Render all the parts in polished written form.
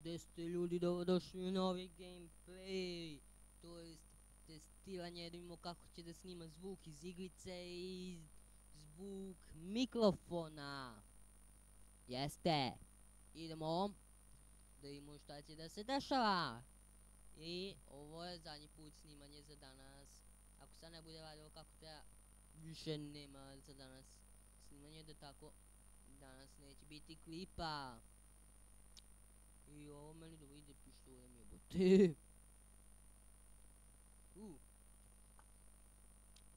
Gde ste ljudi, dobrodošli u novi gameplay, to jest testiranje, da vidimo kako će da snima zvuk iz igrice i zvuk mikrofona. Jeste, idemo da vidimo šta će da se dešava. I ovo je zadnji put snimanje za danas. Ako sad ne bude radilo kako treba, više nema za danas snimanje, da tako danas neće biti klipa. I ovo meni dobro ide, pištoljem jebote.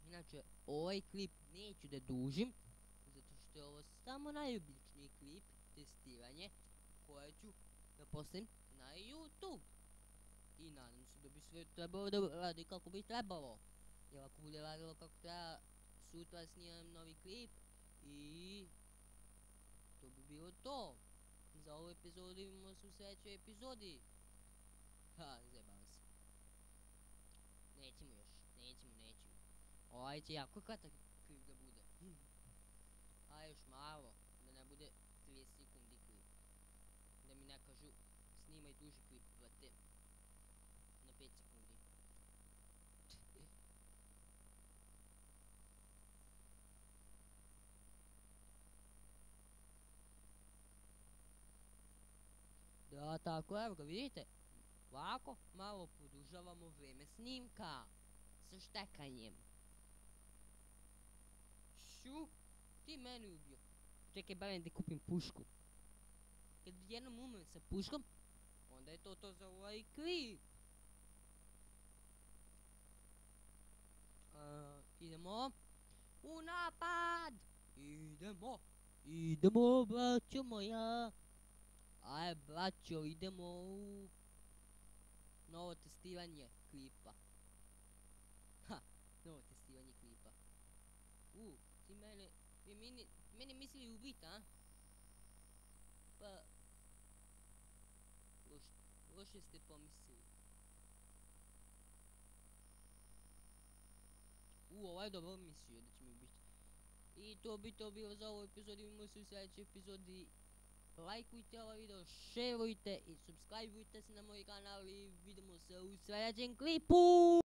Inače, ovaj klip neću da dužim, zato što je ovo samo najobičniji klip, testiranje, koje ću da postavim na YouTube. I nadam se da bi sve trebalo da radi kako bi trebalo. Jer ako bude radilo kako treba, sutra snimam novi klip i to bi bilo to. Za ovu epizodu imamo se u sljedećoj epizodi. Zajebavam se. Nećemo još, nećemo. Ovaj će jako kratak klip da bude. A još malo, da ne bude 30 sekundi klip. Da mi ne kažu snimaj duži klip, brate. Na 5 sekundi. Da, tako, evo ga, vidite. Ovako, malo produžavamo vreme snimka. Sa štekanjem. Šu, ti meni ubio. Čekaj, barem da kupim pušku. Kad jednom umrem sa puškom, onda je to za ovaj klip. Idemo. U napad! Idemo, braćo moja. Aj, braćo, idemo u novo testiranje klipa. Novo testiranje klipa. Ti mene mislili ubit, a? Pa, loše ste pomislili. Ovaj dobro mislio da će mi ubiti. I to bi to bilo za ovu epizodu, vidimo se u sljedećoj epizodi. Lajkujte ovaj video, šerujte i subscribeujte se na moj kanal i vidimo se u sljedećem klipu.